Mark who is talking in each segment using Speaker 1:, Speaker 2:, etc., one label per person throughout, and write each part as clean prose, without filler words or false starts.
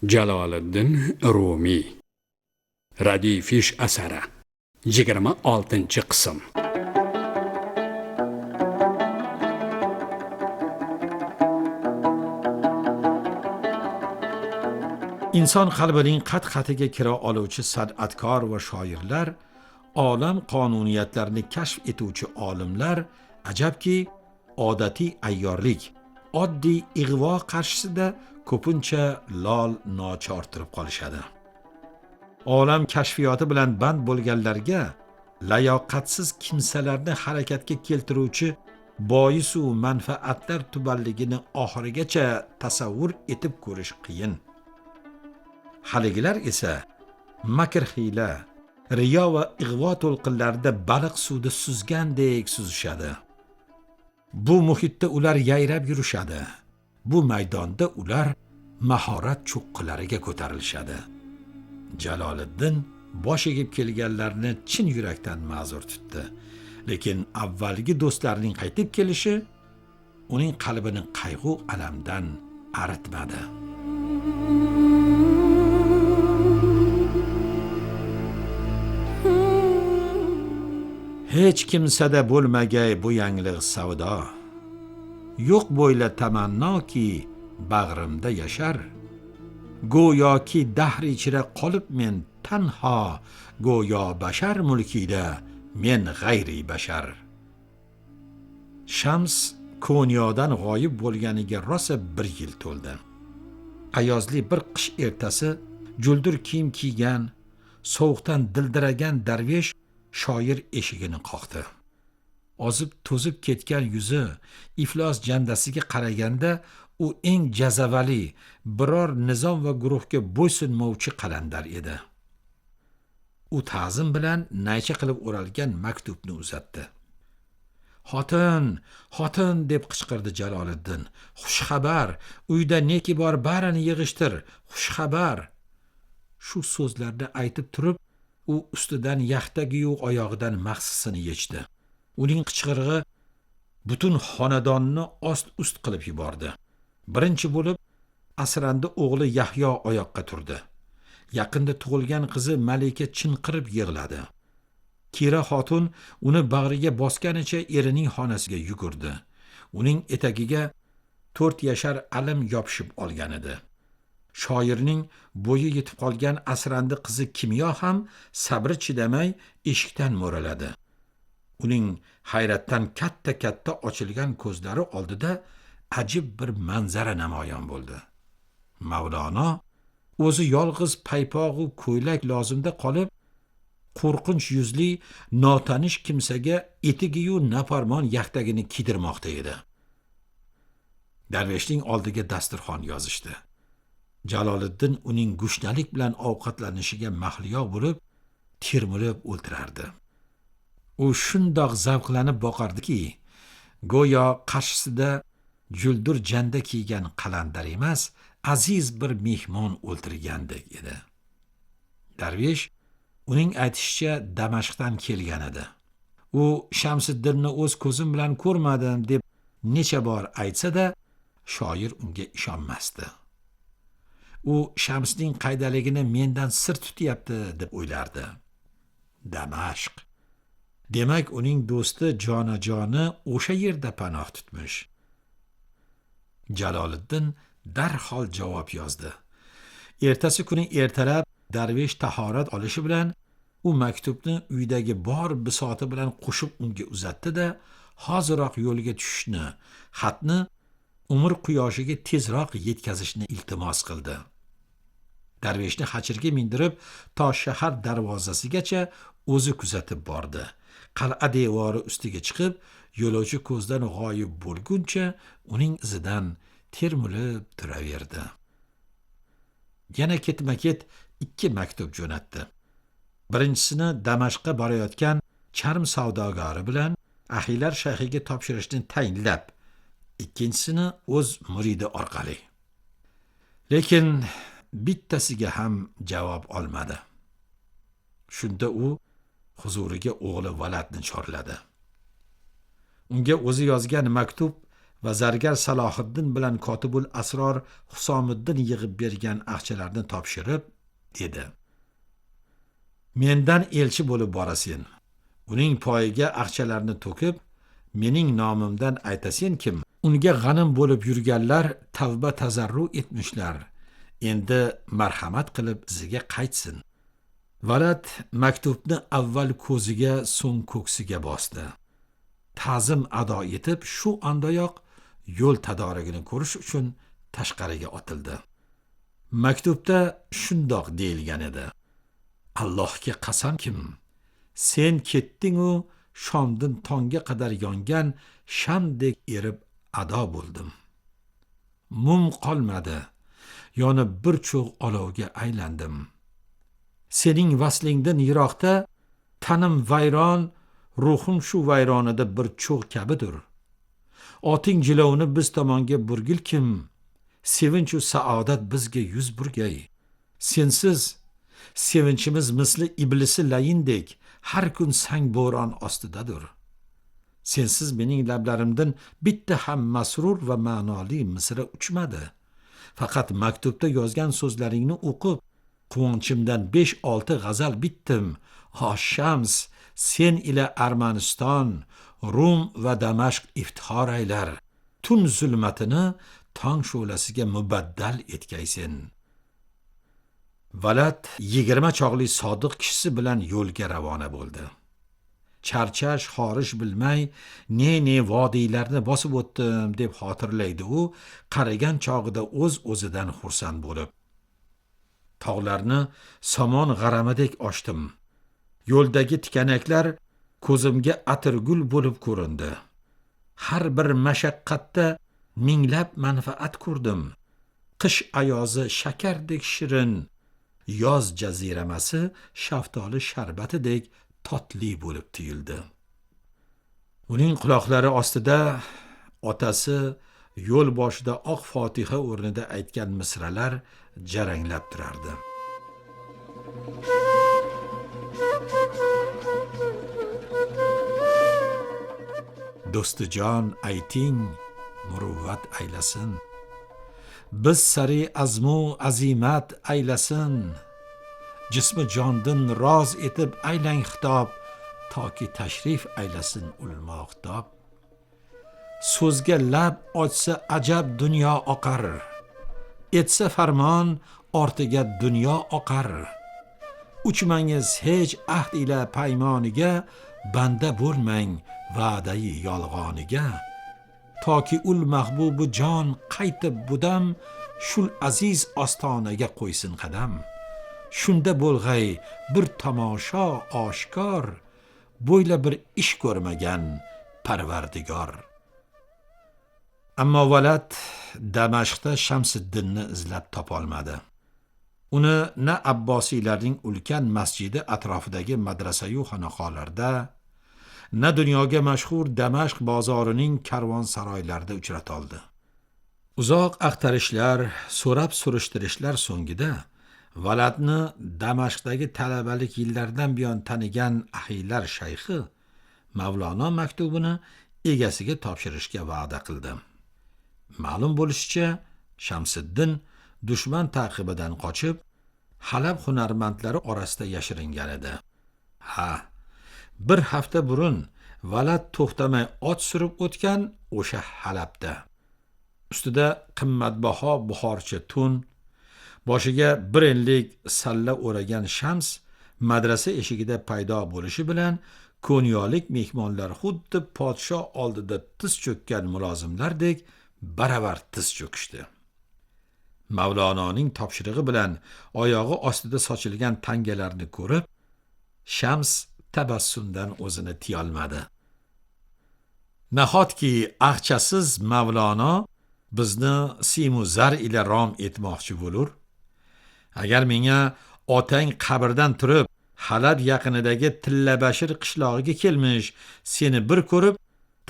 Speaker 1: Jaloliddin Rumiy. Radifish asari. 26-qism.
Speaker 2: inson qalbining qat-qatiga kira oluvchi san'atkor va shoirlar, olam qonuniyatlarini kashf etuvchi olimlar, ajabki, odatiy ayyorlik, oddiy ig'vo qarshisida ko'pincha lol nochor turib qolishadi. Olam kashfiyoti bilan band bo'lganlarga layoqatsiz kimsalarni harakatga keltiruvchi bois u manfaatlar tubanligini oxirigacha tasavvur etib ko'rish qiyin. Haligilar esa makr hiyla, riyo va ig'vo to'lqinlarida baliq suvda suzgandek suzishadi. Bu muhitda ular yayrab yurishadi. Bu maydonda ular mahorat cho'qqilariga ko'tarilishadi. Jaloliddin bosh egib kelganlarni chin yurakdan ma'zur tutdi. Lekin avvalgi do'stlarining qaytib kelishi uning qalbini qayg'u alamdan aritmadi. Hech kimsada bo'lmagay bu yangliq savdo. Yo'q bo'yla tamannoki bag'rimda yashar. Go'yoki dahr ichra qolib men tanho, go'yo bashar mulkida men g'ayri bashar. Shams Konyodan g'oyib bo'lganiga rosa 1 yil to'ldi. Ayozli bir qish ertasi juldur kiyim kiygan, sovuqdan dildiragan darvesh shoir eshigini qoqdi. Ozib to'zib ketgan yuzi iflos jandasiga qaraganda u eng jazavali, biror nizom va guruhga bo'ysunmovchi qalandar edi. U ta'zim bilan naycha qilib o'ralgan maktubni uzatdi. "Xotin, xotin" deb qichqirdi Jaloliddin. "Xush xabar, uyda neki bor barini yig'ishtir, xush xabar." Shu so'zlarni aytib turib, u ustidan yaxtagiyu oyog'idan mahsisini yechdi. Uning qichqirig'i butun xonadonni ost-ust qilib yubordi. Birinchi bo'lib Asrandi o'g'li Yahyo oyoqqa turdi. Yaqinda tug'ilgan qizi Malika chinqirib yig'ladi. Kira xotun uni bag'riga bosganicha erining xonasiga yugurdi. Uning etagiga 4 yashar alim yopishib olgan edi. Shoirning bo'yi yetib qolgan Asrandi qizi Kimyo ham sabri chidamay eshikdan mo'raladi. Uning hayratdan katta-katta ochilgan ko'zlari oldida ajib bir manzara namoyon bo'ldi. Mavlono o'zi yolg'iz paypoq va ko'ylak lozimda qolib, qo'rqinch yuzli notanish kimsaga etigiyu nafarmon yaxtagini kiydirmoqda edi. Darveshning oldiga dasturxon yozishdi. Jaloliddin uning gushnalik bilan ovqatlanishiga mahliyo bo'lib, termilib o'ltirardi. U shundoq zavqlanib boqardiki, go'yo qarshisida juldur janda kiygan qalandar emas, aziz bir mehmon o'ltirgandek edi. Darvesh uning aytishicha Damashqdan kelgan edi. U Shamsiddinni o'z ko'zim bilan ko'rmadim deb necha bor aytsa-da, shoir unga ishonmasdi. U Shamsning qaydaligini mendan sir tutyapti deb o'ylardi. Damashq. Demak, uning do'sti jonajoni o'sha yerda panoh tutmish. Jaloliddin darhol javob yozdi. Ertasi kuni ertalab darvesh tahorat olishi bilan u maktubni uydagi bor bisoti bilan qo'shib unga uzatdi-da, hoziroq yo'lga tushishni, xatni umr quyoshiga tezroq yetkazishni iltimos qildi. Darveshni xachirga mindirib, to shahar darvozasigacha o'zi kuzatib bordi. Qal'a devori ustiga chiqib, yo'lovchi ko'zdan g'oyib bo'lguncha uning izidan termilib turaverdi. Yana ketma-ket 2 maktub jo'natdi. Birinchisini Damashqqa borayotgan charm savdogari bilan ahiylar shayxiga topshirishni tayinlab, ikkinchisini o'z muridi orqali. Lekin bittasiga ham javob olmadi. Shunda u huzuriga o'g'li Valadni chorladi. Unga o'zi yozgan maktub va zargar Salohiddin bilan kotibul asror Husomiddin yig'ib bergan aqchalarni topshirib dedi: mendan elchi bo'lib borasen. Uning poyiga aqchalarni to'kib, mening nomimdan aytasen kim? Unga g'anim bo'lib yurganlar tavba tazarru etmishlar. Endi marhamat qilib iziga qaytsin. Valad maktubni avval ko'ziga, so'ng ko'ksiga bosdi. Ta'zim ado etib, shu ondayoq yo'l tadorigini ko'rish uchun tashqariga otildi. Maktubda shundoq deyilgan edi: Allohga qasamkim, sen ketding-u shomdan tongga qadar yongan shamdek erib ado bo'ldim. Mum qolmadi, yonib bir cho'g' olovga aylandim. Sening vaslingdan yiroqda tanim vayron, ruhim shu vayronida bir cho'g' kabidir. Oting jilovni biz tomonga burgilkim, sevinch u saodat bizga yuz burgay. Sensiz sevinchimiz misli iblisi layindek har kun sang bo'ron ostidadir. Sensiz mening lablarimdan bitta ham masrur va ma'noli misra uchmadi. Faqat maktubda yozgan so'zlaringni o'qib, quvonchimdan 5-6 g'azal bitdim. Ha Shams, sen ila Armaniston, Rum va Damashq iftixor aylar. Tun zulmatini tong sho'lasiga mubaddal etgaysen. Valad 20 chog'li sodiq kishisi bilan yo'lga ravona bo'ldi. Charchash, xorish bilmay, ne vodiylarni bosib o'tdim deb xotirlaydi u, qarigan chog'ida o'z-o'zidan xursand bo'lib. Tog'larni somon g'aramidek oshdim. Yo'ldagi tikanaklar ko'zimga atirgul bo'lib ko'rindi. Har bir mashaqqatda minglab manfaat ko'rdim. Qish ayozi shakardek shirin, yoz jaziramasi shaftoli sharbatidek totli bo'lib tuyuldi. Uning quloqlari ostida otasi yo'l boshida oq fotiha o'rnida aytgan misralar jaranglab turardi. Do'stijon ayting, muruvvat aylasin. Biz sari azmu azimat aylasin. Jismi jondin roz etib aylang xitob, toki tashrif aylasin ulmoqtob. So'zga lab ochsa ajab dunyo oqar. Etsa farmon ortiga dunyo oqar. Uchmangiz hech ahd ila paymoniga, banda bo'lmang va'dai yolg'oniga. Toki ul mahbubi jon qaytib budam, shul aziz ostonaga qo'ysin qadam. Shunda bo'lg'ay bir tomosha oshkor, bo'yla bir ish ko'rmagan Parvardigor. Ammo Valad Damashqda Shamsiddinni izlab topolmadi. Uni na Abbosiylarning ulkan masjidi atrofidagi madrasa-yu xonaqolarda, na dunyoga mashhur Damashq bozorining karvonsaroylarida uchrata oldi. Uzoq axtarishlar, so'rab surishtirishlar so'ngida Valadni Damashqdagi talabalik yillaridan buyon tanigan ahiylar shayxi Mavlono maktubini egasiga topshirishga va'da qildi. Ma'lum bo'lishicha, Shamsiddin dushman taqibidan qochib, Halab hunarmandlari orasida yashiringan edi. Bir hafta burun Valad to'xtamay ot surib o'tgan o'sha Halabda. Ustida qimmatbaho buxorchi tun, boshiga bir enlik salla o'ragan Shams madrasa eshigida paydo bo'lishi bilan ko'nyolik mehmonlar xuddi podsho oldida tiz cho'kkan mulozimlardek baravar tiz cho'kishdi. Mavlononing topshirig'i bilan oyog'i ostida sochilgan tangalarni ko'rib, Shams tabassumdan o'zini tiyolmadi. Nahotki aqchasiz Mavlono bizni simu zar ila rom etmoqchi bo'lur? Agar menga otang qabrdan turib Halab yaqinidagi Tillabashir qishlog'iga kelmish, seni bir ko'rib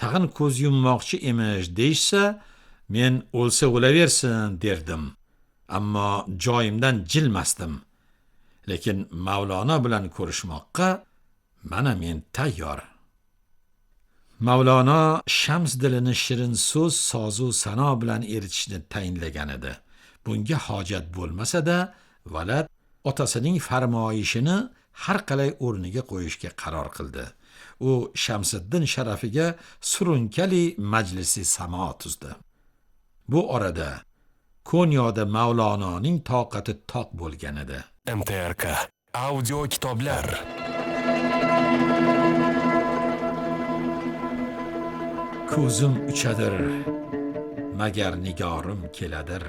Speaker 2: tag'in ko'z yummoqchi emish deyishsa, men o'lsa o'laversin derdim. Ammo joyimdan jilmasdim. Lekin Mavlono bilan ko'rishmoqqa mana men tayyor. Mavlono Shams dilini shirin so'z, sozu sano bilan eritishni tayinlagan edi. Bunga hojat bo'lmasa-da, Valad otasining farmoyishini har qalay o'rniga qo'yishga qaror qildi. U Shamsiddin sharafiga surunkali majlisi samo tuzdi. Bu orada Konyoda Mavlononing toqati toq bo'lgan edi.
Speaker 3: MTRK audio kitoblar.
Speaker 2: Ko'zim uchadir, magar nigorim keladir.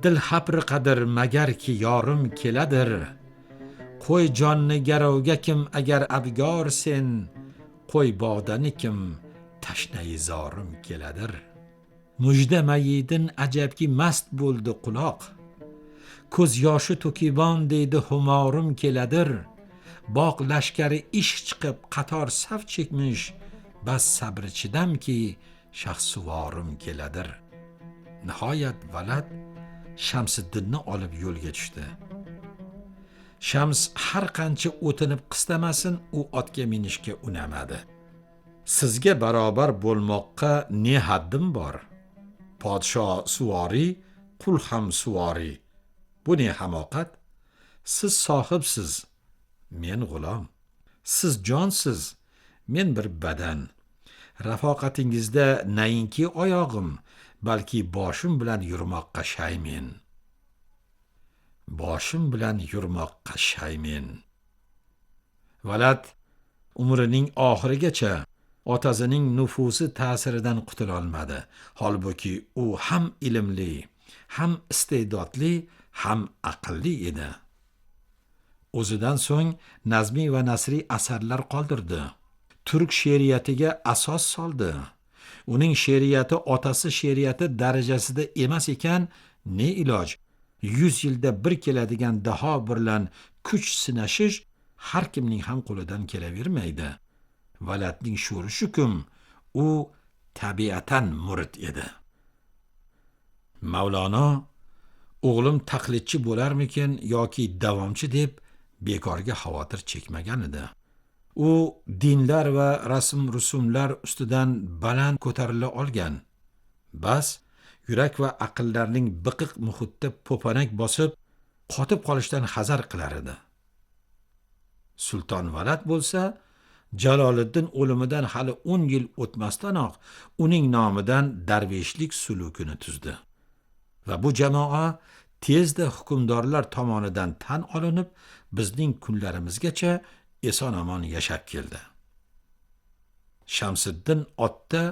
Speaker 2: Dil hapriqadir, magar ki yorim keladir. Qo'y jonni garovga kim agar abgor sen, qo'y bodani kim tashnai zorim keladir. Mujda mayidin ajabki mast bo'ldi quloq. Ko'z yoshi to'kibon deydi humorim keladir. Boq lashkari ish chiqib qator saf chekmish, bas sabri chidamki shahsuvorim keladir. Nihoyat Valad Shamsiddinni olib yo'lga tushdi. Shams har qancha o'tinib qistamasin, u otga minishga unamadi. Sizga barobar bo'lmoqqa ne haddim bor? Podsho suvori, qul ham suvori. Bu ne hamoqat? Siz sohibsiz, men g'ulom. Siz jonsiz, men bir badan. Rafoqatingizda nainki oyog'im, balki boshim bilan yurmoqqa shaymen. Boshim bilan yurmoqqa shaymen. Valad umrining oxirigacha otasining nufusi ta'siridan qutula olmadi. Holbuki u ham ilmli, ham iste'dodli, ham aqlli edi. O'zidan so'ng nazmiy va nasriy asarlar qoldirdi. Turk she'riyatiga asos soldi. Uning she'riyati otasi she'riyati darajasida emas ekan, ne iloj? 100 yilda bir keladigan daho bilan kuch sinashish har kimning ham qo'lidan kelavermaydi. Valadning sho'ri shukim, u tabiatan murid edi. Mavlono o'g'lim taqlidchi bo'larmikin yoki davomchi deb bekorga xavotir chekmagan edi. U dinlar va rasm-rusumlar ustidan baland ko'tarila olgan. Bas, yurak va aqllarning biqiq muhitda po'panak bosib, qotib qolishdan hazar qilar edi. Sulton Valad bo'lsa, Jaloliddin o'limidan hali 10 yil o'tmasdanoq uning nomidan darveshlik sulukini tuzdi. Va bu jamoa tezda hukmdorlar tomonidan tan olinib, bizning kunlarimizgacha eson-omon yashab keldi. Shamsiddin otda,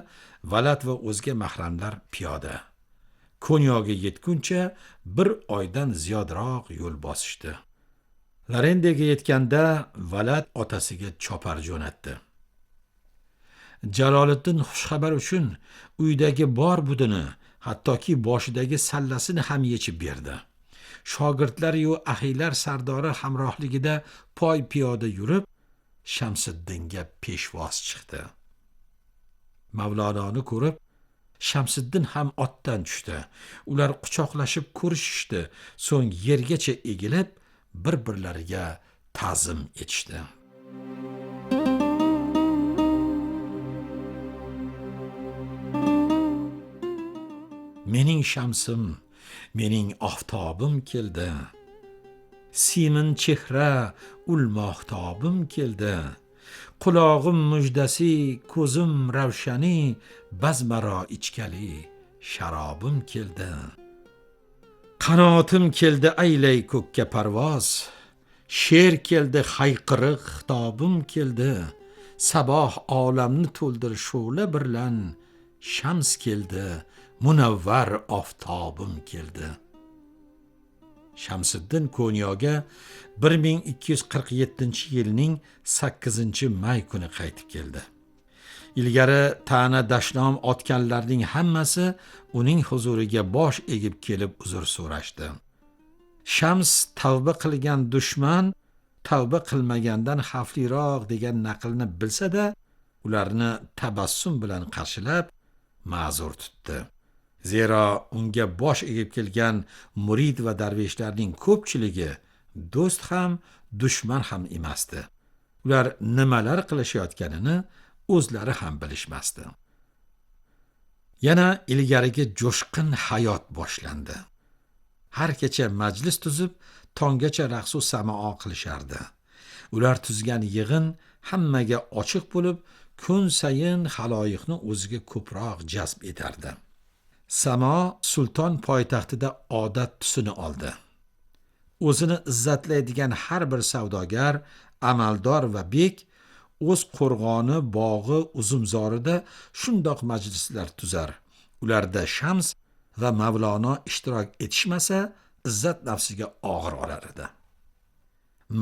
Speaker 2: Valad va o'zga mahramlar piyoda. Konyoga yetguncha 1 oydan ziyodroq yo'l bosishdi. Larendega yetganda Valad otasiga chopar jo'natdi. Jaloliddin xushxabar uchun uydagi bor budini, hattoki boshidagi sallasini ham yechib berdi. Shogirdlari yu ahiylar sardori hamrohligida poy piyoda yurib, Shamsiddinga peshvoz chiqdi. Mavlononi ko'rib, Shamsiddin ham otdan tushdi. Ular quchoqlashib ko'rishishdi, so'ng yergacha egilib, bir-birlariga ta'zim etishdi. Mening shamsim, mening oftobim keldi. Simin chehra ul mohtobim keldi. Qulog'im mujdasi, ko'zim ravshani, bazmaro ichkali sharobim keldi. Qanotim keldi aylay ko'kka parvoz. She'r keldi hayqiriq xitobim keldi. Saboh olamni to'ldir shu'la birlan. Shams keldi, munavvar oftobim keldi. Shamsiddin Konyoga 1247-yilning 8-may kuni qaytib keldi. Ilgari ta'na dashnom otganlarning hammasi uning huzuriga bosh egib kelib uzr so'rashdi. Shams tavba qilgan dushman tavba qilmagandan xavfliroq degan naqlni bilsa-da, ularni tabassum bilan qarshilab ma'zur tutdi. Zero unga bosh egib kelgan murid va darveshlarning ko'pchiligi do'st ham, dushman ham emasdi. Ular nimalar qilishayotganini o'zlari ham bilishmasdi. Yana ilgarigi jo'shqin hayot boshlandi. Har kecha majlis tuzib, tonggacha raqs-u samao qilishardi. Ular tuzgan yig'in hammaga ochiq bo'lib, kun sayin xaloyiqni o'ziga ko'proq jazb etardi. Samo sulton poytaxtida odat tusini oldi. O'zini izzatlaydigan har bir savdogar, amaldor va bek o'z qo'rg'oni, bog'i, uzumzorida shundoq majlislar tuzar. Ularda Shams va Mavlono ishtirok etishmasa, izzat nafsiga og'ir olar edi.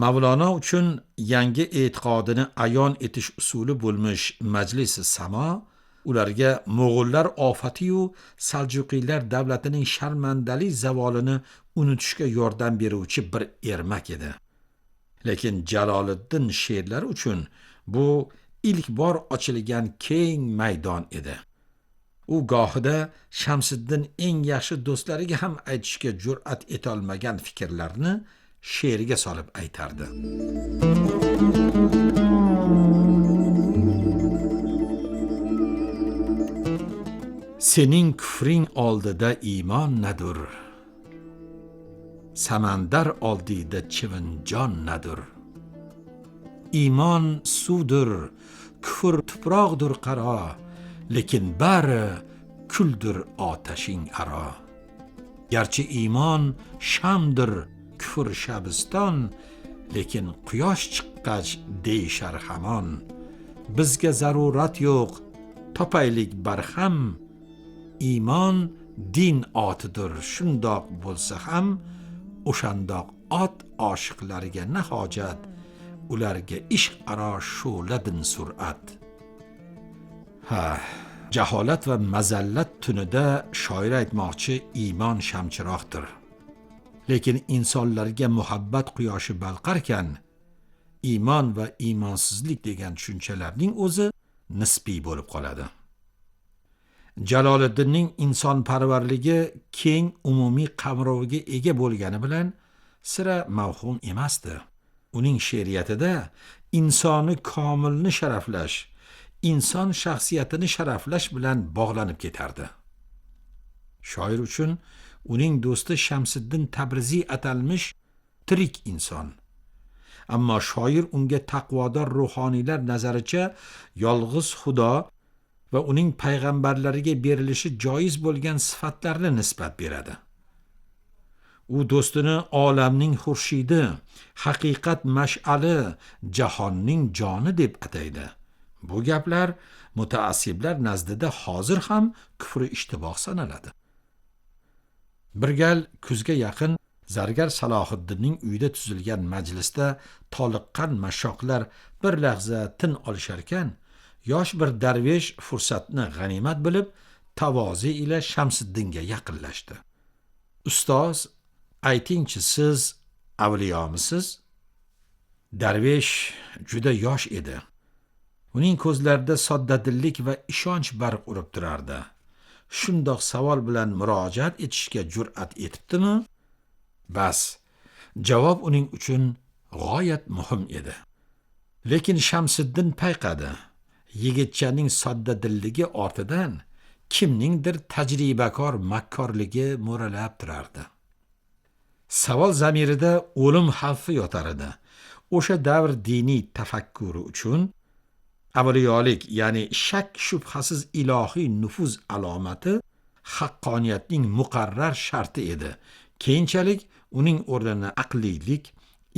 Speaker 2: Mavlono uchun yangi e'tiqodini ayon etish usuli bo'lmish majlisi Samo ularga Mo'g'ullar ofati-yu Saljuqiylar davlatining sharmandali zavolini unutishga yordam beruvchi bir ermak edi. Lekin Jaloliddin she'rlari uchun bu ilk bor ochilgan keng maydon edi. U gohida Shamsiddin eng yaxshi do'stlariga ham aytishga jur'at etolmagan fikrlarni she'riga solib aytardi. Sening kufring oldida iymon nadur? Samandar oldida chivinjon nadur? Iymon suvdir, kufr tuproqdir qaro, lekin bari kuldir otashing aro. Garchi iymon shamdir, kufr shabiston, lekin quyosh chiqqach deyshar hamon. Bizga zarurat yo'q, topaylik barham. Iymon din otidir, shundoq bo'lsa ham, o'shandoq ot oshiqlariga na hojat, ularga ishq aro shu'ladin sur'at. Jaholat va mazallat tunida shoir aytmoqchi iymon shamchiroqdir. Lekin insonlarga muhabbat quyoshi balqarkan, iymon va iymonsizlik degan tushunchalarning o'zi nisbiy bo'lib qoladi. Jaloliddinning insonparvarligi keng umumiy qamroviga ega bo'lgani bilan sira mavhum emasdi. Uning she'riyatida insoni komilni sharaflash, inson shaxsiyatini sharaflash bilan bog'lanib ketardi. Shoir uchun uning do'sti Shamsiddin Tabriziy atalmish tirik inson. Ammo shoir unga taqvodor ruhoniylar nazaricha yolg'iz Xudo va uning payg'ambarlariga berilishi joiz bo'lgan sifatlarni nisbat beradi. U do'stini olamning xurshidi, haqiqat mash'ali, jahonning joni deb ataydi. Bu gaplar mutaassiblar nazdida hozir ham kufri ishtiboh sanaladi. Bir gal kuzga yaqin zargar Salohiddinning uyida tuzilgan majlisda toliqqan mashoqlar bir lahza tin olisharkan, yosh bir darvesh fursatni g'animat bilib, tavozi ila Shamsiddinga yaqinlashdi. Ustoz, aytingchi, siz avliyomisiz? Darvesh juda yosh edi. Uning ko'zlarida soddadillik va ishonch barq urib turardi. Shundoq savol bilan murojaat etishga jur'at etibdimi? Bas, javob uning uchun g'oyat muhim edi. Lekin Shamsiddin payqadi. Yigitchaning soddadilligi ortidan kimningdir tajribakor makkorligi mo'ralab turardi. Savol zamirida o'lim xavfi yotar edi. O'sha davr diniy tafakkuri uchun avliyolik, ya'ni shak shubhasiz ilohiy nufuz alomati haqqoniyatning muqarrar sharti edi. Keyinchalik uning o'rnini aqliylik,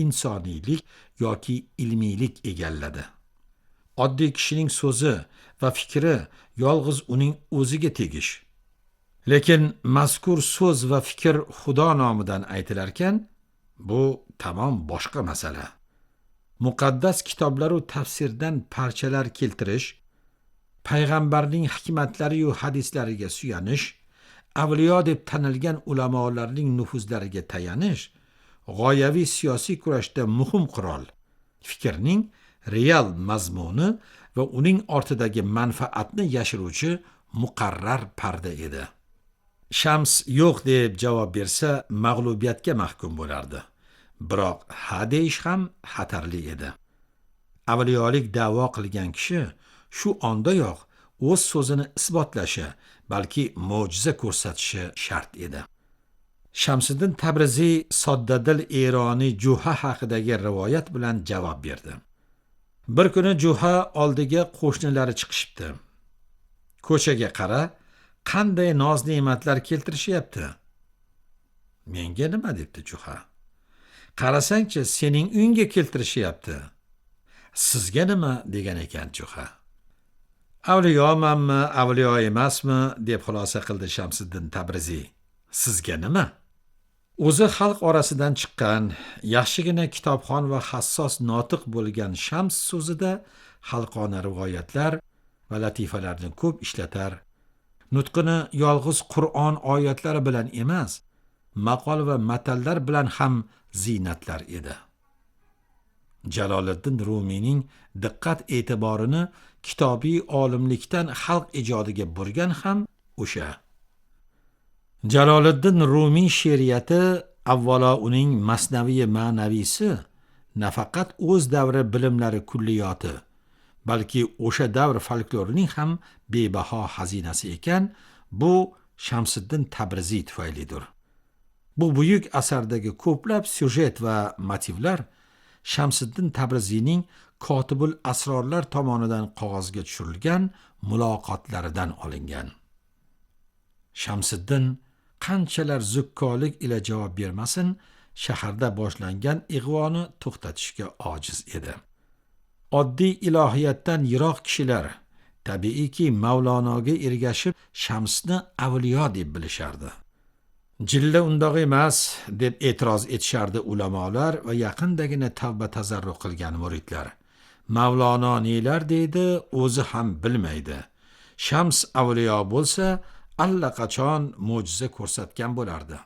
Speaker 2: insoniylik yoki ilmiylik egalladi. Oddiy kishining so'zi va fikri yolg'iz uning o'ziga tegish. Lekin mazkur so'z va fikr Xudo nomidan aytilarkan, bu tamom boshqa masala. Muqaddas kitoblar va tafsirdan parchalar keltirish, payg'ambarning hikmatlari va hadislariga suyanish, avliyo deb tanilgan ulamolarning nufuzlariga tayanish g'oyaviy siyosiy kurashda muhim qurol. Fikrning real mazmuni va uning ortidagi manfaatni yashiruvchi muqarrar parda edi. Shams yo'q deb javob bersa, mag'lubiyatga mahkum bo'lardi. Biroq ha deyish ham xatarli edi. Avliyolik da'vo qilgan kishi shu ondayoq o'z so'zini isbotlashi, balki mo'jiza ko'rsatishi shart edi. Shamsiddin Tabriziy soddadil Eroniy Juha haqidagi rivoyat bilan javob berdi. Bir kuni Juha oldiga qo'shnilari chiqishibdi. Ko'chaga qara, qanday noz-ne'matlar keltirishyapti. Menga nima debdi Juha? Qarasangchi, sening uyingga keltirishyapti. Sizga nima degan ekan Juha? Avliyomanmi, avliyo emasmi deb xulosa qildi Shamsiddin Tabriziy. Sizga nima? O'zi xalq orasidan chiqqan, yaxshigina kitobxon va hassos notiq bo'lgan Shams so'zida xalqona rivoyatlar va latifalarni ko'p ishlatar. Nutqini yolg'iz Qur'on oyatlari bilan emas, maqol va matallar bilan ham ziynatlar edi. Jaloliddin Rumiyning diqqat e'tiborini kitobiy olimlikdan xalq ijodiga burgan ham o'sha. Jaloliddin Rumiy she'riyati avvalo uning masnaviy ma'naviysi nafaqat o'z davri bilimlari kulliyoti, balki o'sha davr folklorining ham bebaho xazinasi ekan, bu Shamsiddin Tabriziy tufaylidir. Bu buyuk asardagi ko'plab syujet va motivlar Shamsiddin Tabriziyning Kotibul Asrorlar tomonidan qog'ozga tushirilgan muloqotlaridan olingan. Shamsiddin qanchalar zukkolik ila javob bermasin, shaharda boshlangan ig'voni to'xtatishga ojiz edi. Oddiy ilohiyatdan yiroq kishilar tabiiyki Mavlonoga ergashib Shamsni avliyo deb bilishardi. Jilla undoq emas deb e'tiroz etishardi ulamolar va yaqindagina tavba tazarru qilgan muridlar. Mavlono nelar deydi, o'zi ham bilmaydi. Shams avliyo bo'lsa, allaqachon mo'jiza ko'rsatgan bo'lardi.